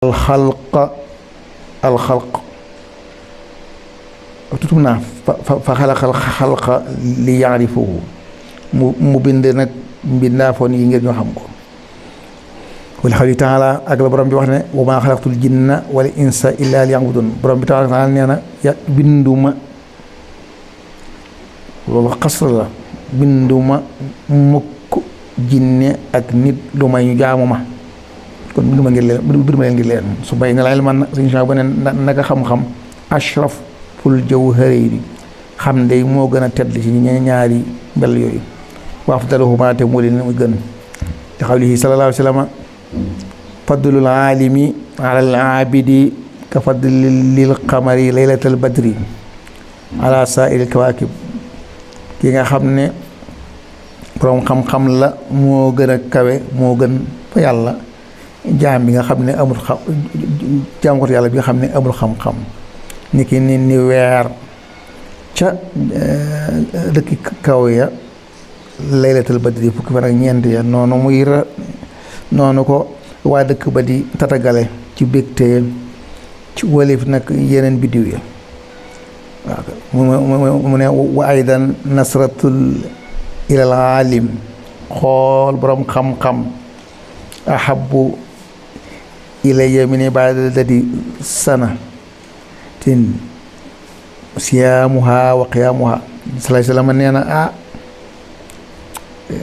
alxalq tutum naa fa xalaqal xalqa li yaarifuhu mu bind nag mbindaafoon yi ngir ñoo xam ko wala xawli taala ak la borom bi wax ne wa maa xalaqtul jinna wal insa illa liya'budun borom bi taala nee na binduma loolu xas la binduma mukk jinne ak nit lu may ñu jaamu ma kon binduma leen ngir leen su bay na la man suñu saa bu ne naka xam-xam ashraf ful jawharayni xam day moo gën a tedd ci ñaari mbel yooyu wa afdaluhuma te moo leen mu gën li xawlihi sallallahu alayhi wa sallam fadlul aalimi ala al aabidi ka fadlil qamari laylatal badri ala saa'iril kawaakib ki nga xam ne borom xam-xam la moo gën a kawe moo gën fa yàlla jaam bi nga xam ne amul jaam ko yàlla bi nga xam ne amul xam-xam ni ki ni weer ca dëkki kaw ya laylatul badri fukki fan ak ñeent ya noonu ko waa dëkk ba di tatagale ci bégte ci walif nag yeneen biddiw ya waaw mu ne wa aydan nasratul ilal alim xool borom xam-xam ahabu ilayya min ibadati sana tin siyaamuha wa qiyaamuha sallallahu alayhi wa sallam nee na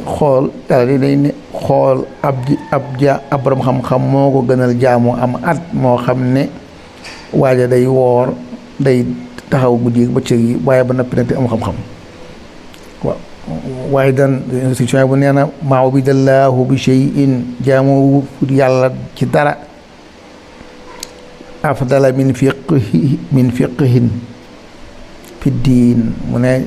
xool yàlla day ne xool ab borom xam-xam moo ko gënal jaamu am at moo xam ne waaja day woor day taxaw guddi bëccëg yi waaye ba noppi nag te am xam-xam waaw waaye dan institution bu nee na maa ubidallahu bi shay'in jaamu yàlla ci dara afdala min fiqhin fi diin mu ne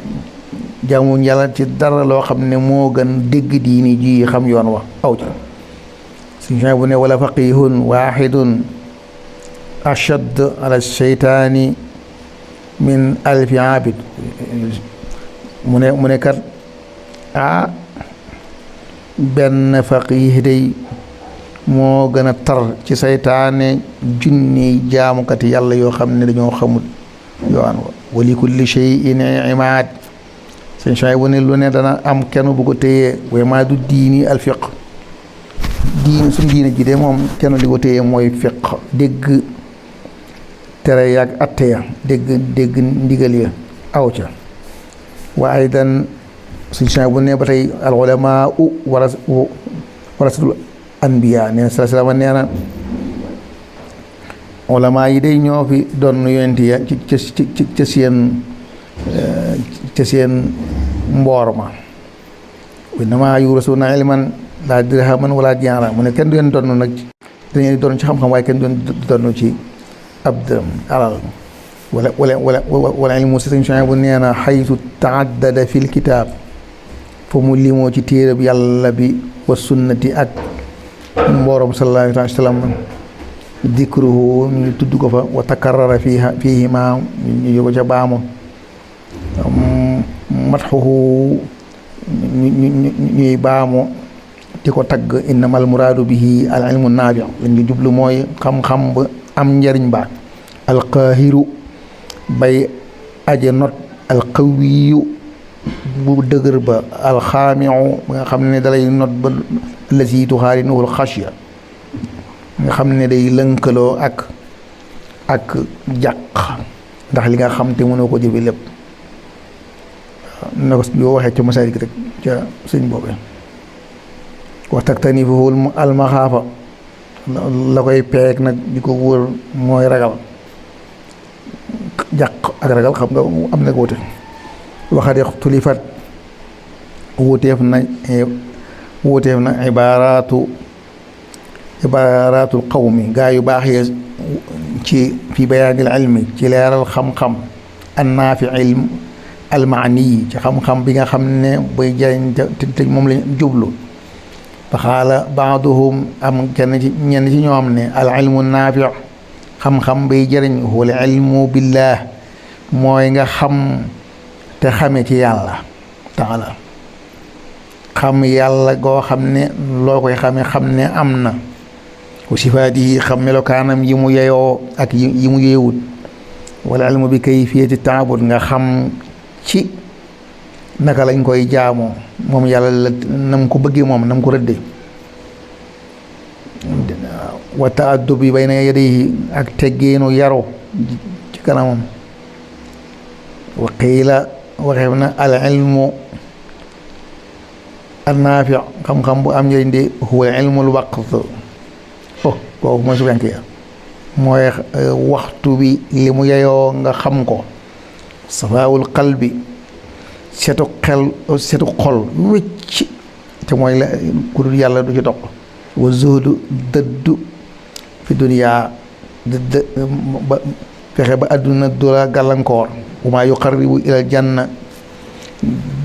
jaamu yàlla ci dara loo xam ne moo gën dégg diini ji xam yoon wa aw ca institution bu ne wala faqihun waxidun ashad ala sheytaani min alfi abid mu ne kat benn faqih day moo gën a tar ci saytaane junni jaamukati yàlla yoo xam ne dañoo xamul yoon wa wa li kulli shay'in imaad sëñ Suhaybu bu ne lu ne dana am kenn bu ko téyee waaye maa du diini al fiq diini suñ diini ji de moom kenn li ko téyee mooy fiq dégg tere yaag atte ya dégg ndigal ya aw ca waaye dan suñ Suhaybu bu ne ba tey al ulamaa warasatul anbiya nee na sallallahu nee na ulamaa yi day ñoo fi doon yonent ya ca seen mboor ma innamaa yuurasuuna ilman laa dirhaman wala diinaara mu ne kenn du leen doon nag dañuy doon ci xam-xam waaye kenn du leen doon ci ab dërëm alal wala ilmu si Sëñ Suhaybu bu nee na xaytu taaddada fil kitaab fa mu limoo ci téereb yàlla bi wa sunnati ak mboorom sallallahu alayhi wa sallam dikruhu ñu tudd ko fa wa takarrara fiihima ñu ko ca baamu matxuhu ñuy baamu di ko tagg innamal muraadu bihi al ilmu naafi lañ ngi jublu mooy xam-xam ba am njariñ ba alqaahiru bay aje not alqawiyu bu dëgër ba alxaamiu nga xam ne dalay not ba lasi tuxaarinuhu alxashya nga xam ne day lënkaloo ak jàq ndax li nga xam te mënoo ko jëfe lépp na ko yoo waxee ca masaalik rek ca sëñ boobee wax taktani foofu almaxaafa la koy peeg nag di ko wóor mooy ragal jàq ak ragal xam nga am na ko wute waxat tulifat wuuteef na ibaaraatul qawmi gaa yu baax yi ci fi bayaanil ilmi ci leeral xam-xam annaafi ilm almaani ci xam-xam bi nga xam ne buy jëriñ te moom lañ jublu fa xaala baaduhum am ñenn ci ñoo xam ne al ilmu naafi xam-xam bay jëriñ wala ilmu billah mooy nga xam te xame ci yàlla taala xam yàlla goo xam ne loo koy xam ne am na wa sifaatihi xam melokaanam yi mu yeyoo ak yi mu yeewut wala ilmu bi kayfiyati taabud nga xam ci naka lañ koy jaamoo moom yàlla la nam ko bëggee moom nam ko rëddee wa taaddubi bayna yadayhi ak teggeenu yaru ci kanamam wa qiila waxeef na al ilmu annaafi xam-xam bu am njëriñ de huwa ilmul waqt kooku mooy subenk ya mooy waxtu bi li mu yeyoo nga xam ko safaawul qalbi setu xol wécc te mooy la ku dul yàlla du ci toq wa zuhdu dëddu fi duniyaa dëdd ba fexe ba àdduna du la gàllankoor wa maa yuqarribu ilal janna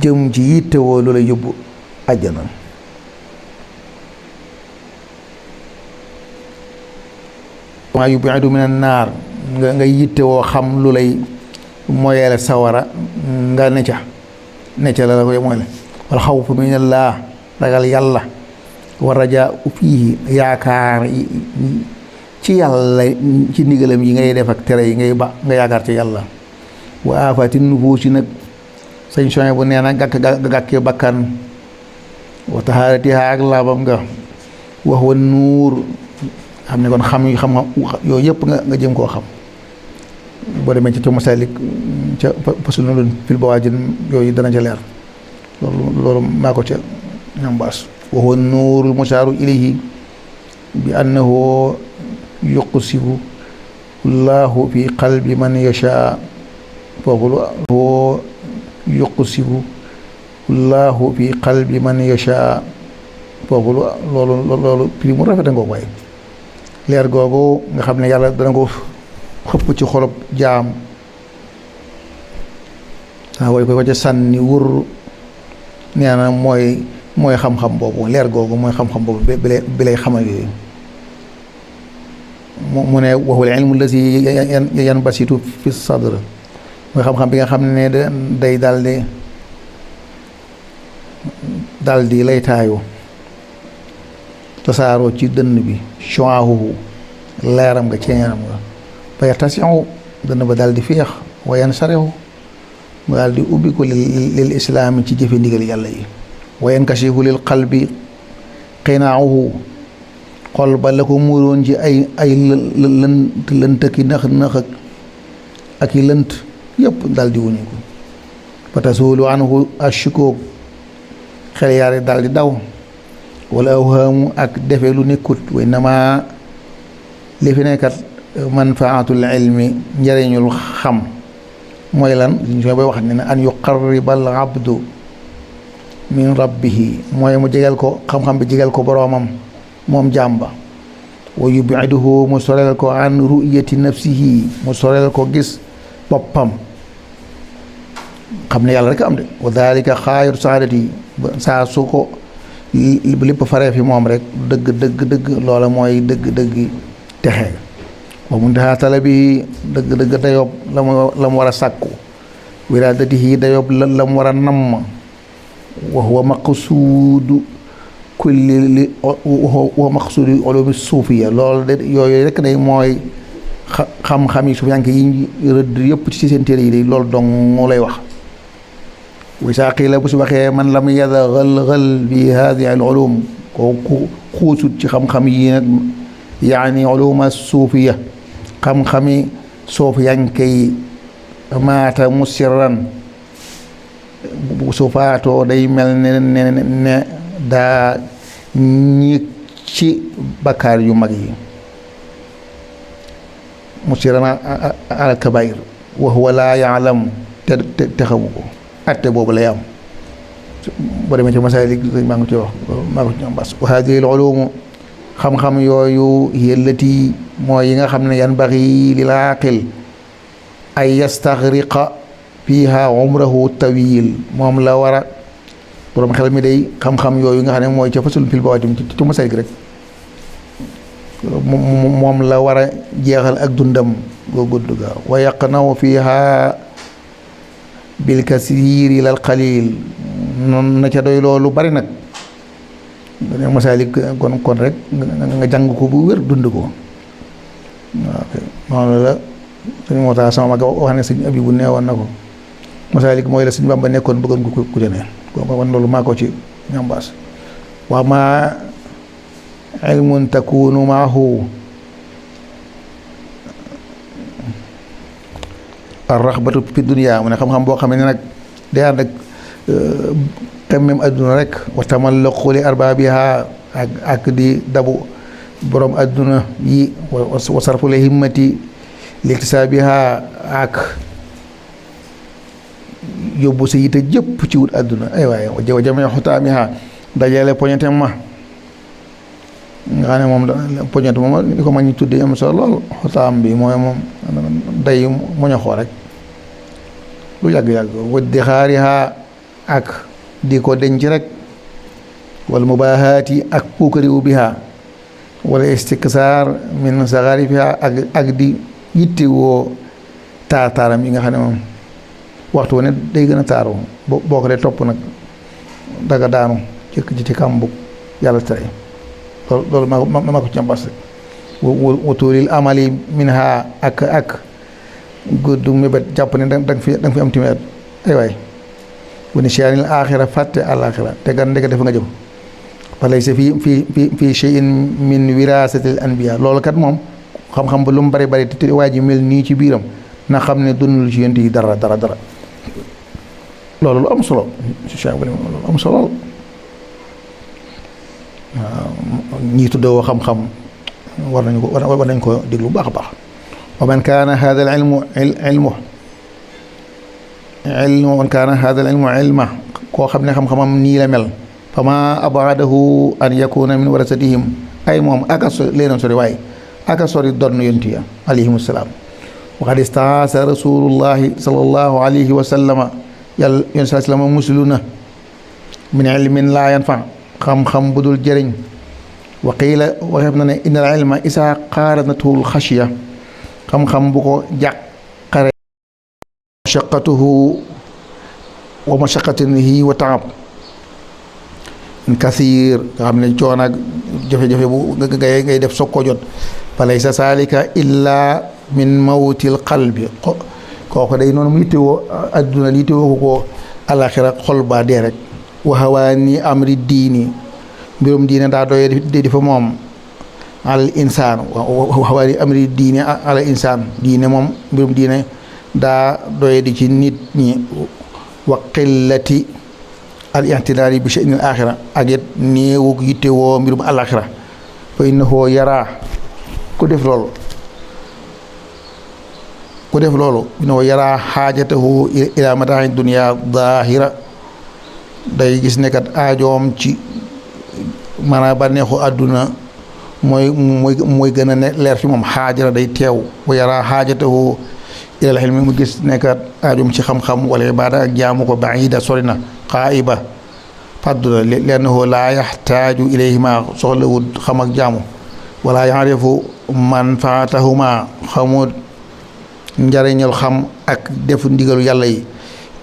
jëm ci yittewoo lu la yóbbu àjjana maa yubidu min an naar nga yittewoo xam lu lay moyeele sawara nga ne ca la koy mooy la wal xawfu minallaa ragal yàlla wa rajaa fiihi yaakaar ci yàlla ci ndigalam yi ngay def ak tere yi ngay ba nga yaakaar ci yàlla wa aafati nufuusi nag sañ soñ bu nee na gàkkee bakkan wa tahaaratiha ak laabam nga wax wa nuur xam ne kon xam yooyu yëpp nga jëm koo xam boo demee ca Masalik ca faslun fil bawaajin yooyu dana ca leer loolu maa ko ca ñam baas wa huwa nuurul mushaaru ilayhi bi annahu yuqsibu llahu fi qalbi man yashaa foofu huwa yuqsibu llahu fi qalbi man yashaa foofu loolu prix mu rafet ngoo koy leer googu nga xam ne yàlla dana ko xëpp ci xolob jaam way ko ca sànni wur nee na mooy xam-xam boobu leer googu mooy xam-xam boobu bi lay xamal yooyu mu ne waxul ilmu lazi yanbasitu fi sadr mooy xam-xam bi nga xam ne day daldi lay taayu tasaaroo ci dënn bi shu'aahu leeram nga ceeñaram nga fa yartasi'u dënn ba daldi féex wa yansarihu mu daldi ubbi ko lil islaam ci jëfe ndigal yàlla yi wa yankashifu lil qalbi qinaa'uhu xol ba la ko muuroon ci ay lënt ki nax ak i lënt yëpp daldi wuñu ko fa tasuulu anhu ashukuk xel yaare daldi daw wala awhaamu ak defe lu nekkut way nama li fi nekkat manfaatul ilmi njëriñul xam mooy lan liñ sooy bay wax ne an yuqarribal abdu min rabbihi mooy mu jegal ko xam-xam bi jegal ko boroomam moom jàmba wa yubiduhu mu soreel ko an ru'yati nafsihi mu soreel ko gis boppam xam ne yàlla rek am de wa dalika xaayatu saadati saa su ko lépp faree fi moom rek dëgg loola mooy dëgg texe wa muntaha talabi dëgg dayoob la mu war a sàkku wilaadatihi dayoob la mu war a namm wa huwa maqsuudu kulli wa maqsuudu ulumi suufiya loolu de yooyu rek day mooy xam-xam yi suufiyanke yi rëdd yëpp ci seen téere yi day loolu dong lay wax wa saa qiila bu si waxee man lam yataxalxal bi haadihi al ulum kooku xuusut ci xam-xam yi nag yaani uluma suufiya xam-xami suufiyanke yi maata musirran bu su faatoo day mel ne daa ñi ci bakkaar yu mag yi musirran al kabair wa huwa laa ya'lam te xamu ko atte boobu lay am boo demee ci Masaalik maa ngi ci wax maa ngi ci ñoom bas wa haadihi al ulumu xam-xam yooyu yëllati mooy yi nga xam ne yanbaghi lil aaqil ay yastaghriqa fiiha umrahu tawil moom la war a borom xel mi day xam-xam yooyu nga xam ne mooy ca fasul fil bawadim ci Masaalik rek moom la war a jeexal ak dundam goo gudd ga wa yaqnaw fiiha bil kasiiri lal qalil noonu na ca doy loolu bari nag ne masaalik kon rek nga jàng ko bu wér dund ko waaw noonu la suñu moo tax sama mag wax ne sëñ abi bu neewoon na ko masaalik mooy la sëñ Bamba nekkoon bëggoon ko ku ca ne kon loolu maa ko ci ñambaas wa ma ilmun takunu maahu ar-raxbatu fi dunya mu ne xam-xam boo xam ne nag day ànd ak xemmem adduna rek wa tamallaqu li arbaabiha ak di dabu borom adduna yi wa sarfu li himmati li iktisaabiha ak yóbbu sa yite jëpp ci wut adduna ay waaye wa jamee xutaamiha dajale poñetem ma nga xam ne moom poñet moom li ko mag ñi tuddee am solo lool xutaam bi mooy moom day moñoxoo rek lu yàgg-yàgg waddi xaariha ak di ko denc rek wal mubaahaati ak puukariwu biha wala istiksaar min saxaarifiha ak di yittewoo taaram yi nga xam ne moom waxtu wane day gën a taaru boo ko dee topp nag daga daanu ci kàmbu yàlla tere loolu maa ko ci mbas wa tuulil amali minha ak guddu mébét jàpp ne danga fi am timeet ay waay bu ne siyaanil aaxira fàtte àlaaxira te gan ndeke def nga jëm falaysa fii shay'in min wiraasatil anbiya loolu kat moom xam-xam ba lu mu bari te waa ji mel nii ci biiram na xam ne dundul ci yonent yi dara loolu lu am solo loolu am solo waaw ñii tuddoo xam-xam war nañ ko déglu bu baax a baax wa man kaana hada al ilma koo xam ne xam-xamam nii la mel fa ma abadahu an yakuna min warasatihim ay moom aka leena sori waaye aka sori donn yonent ya alayhim salaam wa qad istaasa rasulullahi sallallahu alayhi wa sallama yàlla yonent saa sallama muslu na min ilmin laa yanfa xam-xam bu dul jëriñ wa qiila waxeef na ne inna al ilma isaa qaaranatuhu xashiya xam-xam bu ko jàqare mashaqatuhu wa mashaqatihi wa taab kasiir nga xam ne coono ak jafe-jafe bu ngay def soog ko jot fa laysa saalika illa min mawtil qalbi kooku day noonu mu yittewoo adduna li yittewoo ko alaxira xol baa dee rek wa hawaani amri diini mbirum diine daa doye di fa moom al insaan wa hawaani amri diine al insaan diine moom mbirum diine daa doye di ci nit ñi wa qillati al i'tidaari bi sha'nil aaxira ak it néewu yittewoo mbirum alaxira fa innahu yaraa ku def loolu innahu yaraa xaajatahu ila mataa'i dunya zaahira day gis ne kat aajoom ci maanaam bànneexu àdduna mooy gën a leer fi moom xaajara day teew wa yaraa xaajatahu ilal xilmi mu gis ne kat aajoom ci xam-xam wala ibaada ak jaamu ko baida sori na xaa'iba fàddu la liannahu laa yaxtaaju ilayhima soxlawul xam ak jaamu wala yaarifu manfaatahuma xamul njariñal xam ak defu ndigalu yàlla yi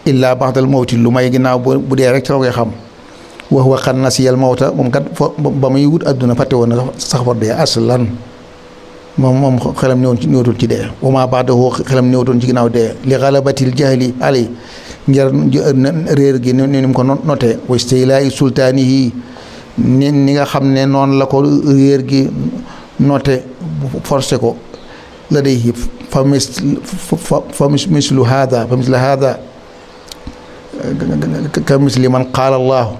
illaa baxdal mawti lu may ginnaaw bu dee rek ca koy xam wax waxan nasiyal mawta moom kat ba muy wut adduna fàtte woon na sax far dee aslan moom xelam néewtul ci dee wa maa ba'dahu xelam néewtoon ci ginnaaw dee li xalabatil jahli alay ngir réer gi ni mu ko noté wa istiilaa'i sultaanihi ni nga xam ne noonu la ko réer gi noté forcé ko la day fa mislu haada ka misli man qaala allahu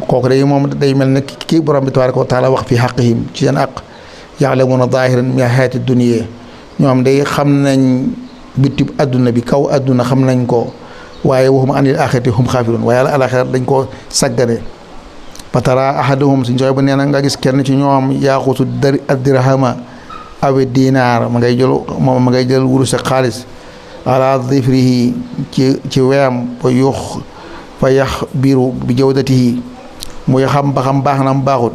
kooku day moom day mel ne kii borom bi tabaaraka wa taala wax fi xaqihim ci seen aq yaalamuuna zaahiran min hayaati dunya ñoom day xam nañ bitib adduna bi kaw adduna xam nañ ko waaye waxuma anil axirati hum xaafiruun waaye alaxira dañ ko saggane fatara ahaduhum suñ soxee ba nee na nga gis kenn ci ñoom yaaxutu dirhama awi dinaar ma ngay jël wurus ak xaalis ala dhifrihi ci weyam fa yax biiru bi jawdatihi muy xam ba xam baax na mu baaxut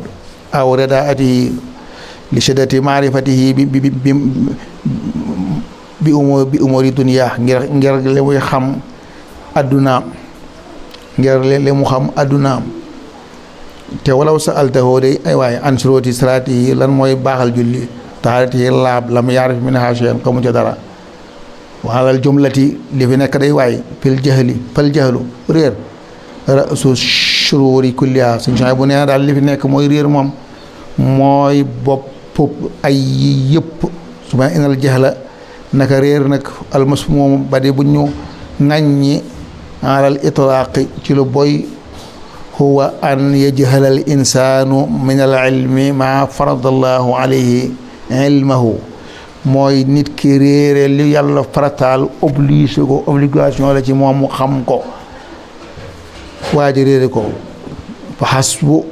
aw redaatihi li shiddati maarifatihi bi umuri dunya ngir li muy xam addunaam ngir li mu xam addunaam te walaw sa altahoo day ay waaye an suróoti salaati yi lan mooy baaxal julli taharati yi laab lam yaarif minhaa shay'an xamu ca dara waalal jumlati li fi nekk day waay fal jahlu réer rasu shuruuri kulliha suñ bu nee daal li fi nekk mooy réer moom mooy bopp ay yëpp su ma inal jahla naka réer nag almasmuum ba di bu ñu ŋàññi alal itlaaqi ci lu boy huwa an yajhala al insaanu min al ilmi ma faradallahu alayhi ilmahu mooy nit ki réere li yàlla farataal obligation la ci moom mu xam ko waa ji réere ko fa xasbu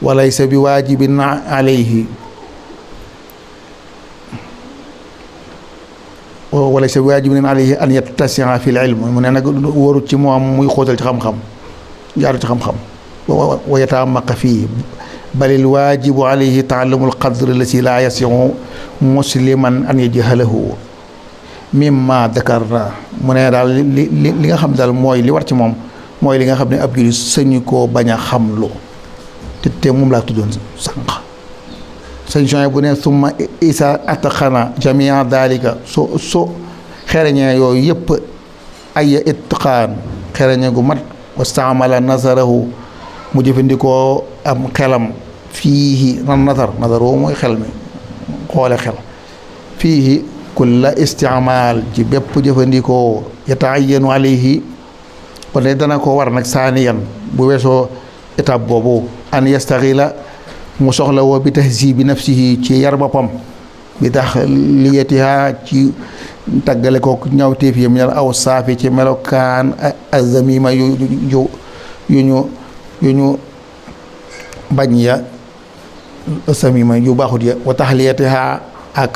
walaysa bi waajibin alayhi walaysa bi waajibin alayhi an yattasia fi l ilm mu ne nag warut ci moom muy xóotal ci xam-xam jaaru ci xam-xam wa yataamaqa fii balil waajibu alayhi taallamul qadr lasi laa yasiu musliman an yajhalahu mimma dakarna mu ne daal li nga xam daal mooy li war ci moom mooy li nga xam ne ab jullit sañu koo bañ a xamlu te moom laa tuddoon sànq sëñ bu ne summa isa atqana jamia dalika so xereñee yooyu yëpp ay itqaan xereñe gu mat wastaamala nazarahu mu jëfandikoo am xelam fiihi nazar woo mooy xel mi xoole xel fiihi kulla istimaal ci bépp jëfandikoo yataayanu alayhi kon de dana ko war nag saaniyan bu weesoo étape boobu an yastaxila mu soxla woo bi tahzibi nafsihi ci yar boppam bi tax liyatiha ci tàggale ko ñawteef yi minal aw saafi ci melokaan azamima yu ñu bañ ya samima yu baaxut ya wa taxliyatiha ak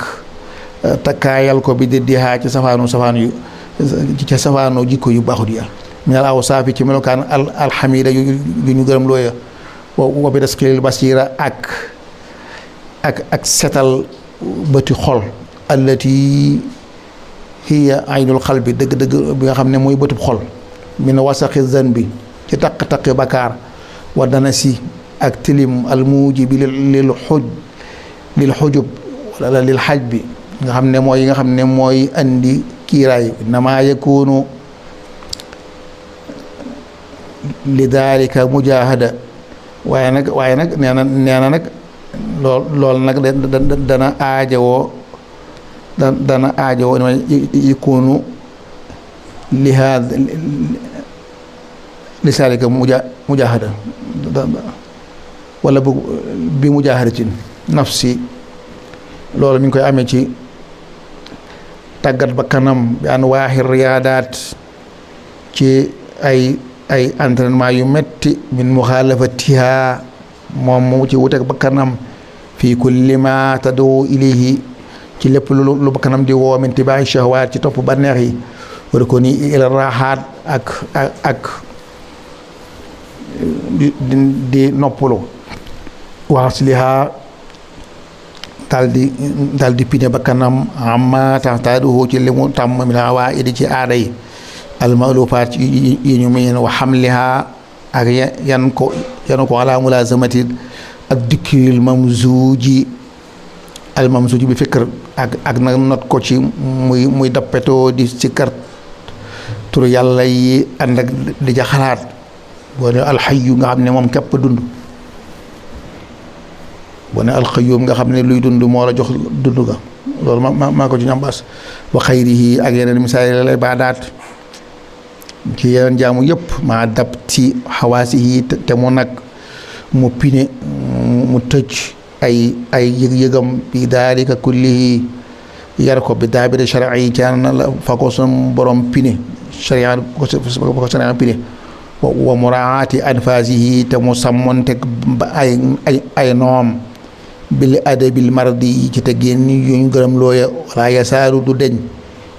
takkaayal ko bi diddiha ci safaanu yu ci safaanu jikko yu baaxut ya minal aw saafi ci melokaan alxamida yu ñu gërëm looya wa bi tasqilil basira ak setal bëti xol allati hiya aynul xalbi dëgg-dëgg bi nga xam ne mooy bëtub xol min wasaqi zanbi ci taq-taqi bakaar wa dana si ak tilim almujibi lil xujub wala lil xaj bi nga xam ne mooy yi nga xam ne mooy andi kiiraay nama yakunu li daalika mujahada waaye nag nee na nag lool nag dana aajowoo yakunu li haada li saalika mujahada wala bi mujahadatin nafsi loolu mi ngi koy amee ci tàggat ba kanam bi an waaxi riyaadaat ci ay entraînement yu metti min muxaalafatiha moom mu ci wuteeg ba kanam fii kulli ma tad'u ilayhi ci lépp lu ba kanam di woo min tibaa'i shahwaat ci topp bànneex yi war ko ni ila raaxaat ak di noppalu waxasliha daal di pine ba kanam amma taxtaaduhu ci li mu tàmm min awaa'idi ci aada yi almalufaat yi ñu miin wa xamliha ak yan ko ala mulazamati ak dikkiril mamzuuji bi fikr ak nag not ko ci muy dappetoo di sikkar tur yàlla yi ànd ak di ja xalaat boo ne alxayu nga xam ne moom képp dund boo ne alxayum nga xam ne luy dund moo la jox dund ga loolu maa ko ci ñambaas wa xayrihi ak yeneen misaal lay baadaat ci yeneen jaamu yëpp maa dab ci xawaasihi te mu nag mu pine mu tëj ay yëg-yëgam bi daalika kullihi yar ko bi daabira shar'i ci na la fa ko sun borom pine sharia ba ko sharia pine wa muraati anfaasihi te mu sàmmonteg ba ay noom bil adabil mardi ci te génn yu ñu gërëm looya wala yasaaru du deñ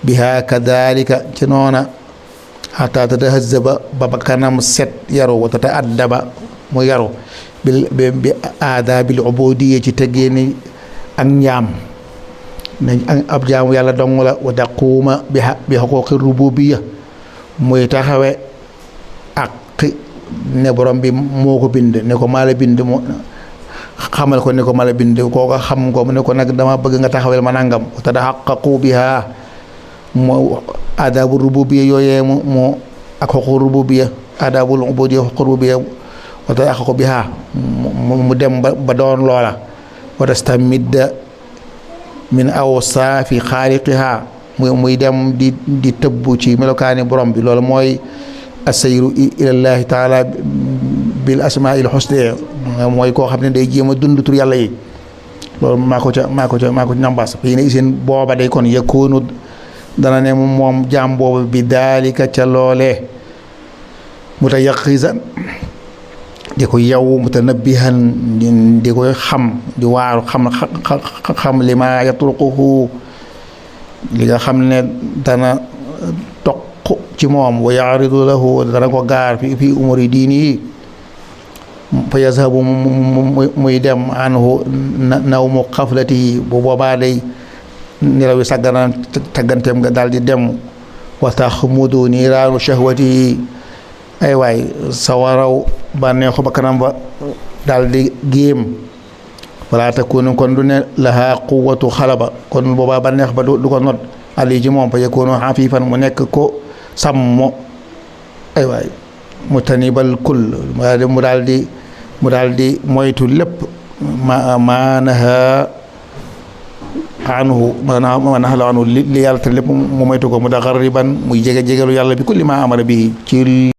biha kadalika ci noona xataa tatahazaba ba kanam set yaru wa tata'addaba mu yaru bi aadabil ubudiyya ci te génn ak njaam nañ ab jaamu yàlla dong la wa taquuma bi xuquqi rububiyya muy taxawe ne borom bi moo ko bind ne ko maa la bind moo xamal ko ne ko maa la bind kooka xam ko mu ne ko nag dama bëgg nga taxawel ma nangam te da xaqaqu biha moo adabu rububiyya yooyee mu ak xoqu rububiyya adabul ubudiyya xoqu rububiyya wa te xaqaqu biha mu dem ba doon loola wa tastamidda min awsaafi xaaliqiha muy dem di tëbbu ci melokaani borom bi loolu mooy asayru ilallahi taala bil asmail husna mooy koo xam ne day jéem a dund tur yàlla yi loolu maa ko ca ñambaas yi ne seen booba day kon yakunu dana ne moom jaam boobu bi daalika ca loolee mutayaqizan di ko yow mutanabbihan di koy xam di waaru xam li ma yatruquhu li nga xam ne dana toq ci moom wa yaaridu lahu dana ko gaar fi umuri diini yi fa yazhabu muy dem anhu nawmu xaflatihi bu boobaa day nelaw yi sàggana tagganteem nga daal di dem wa taxmudu niiraanu shahwatihi ay waay sa waraw bànneexu ba kanam ba daal di géem wala takunu kon du ne laha quwwatu xalaba kon boobaa bànneex ba du ko not ali ji moom fa yakunu xafifan mu nekk ko sàmm ay waay mu tanibal kull mu daal di moytu lépp ma naha anhu li yàlla te lépp mu moytu ko mu da xarriban muy jege jegelu yàlla bi kulli ma amara bi ci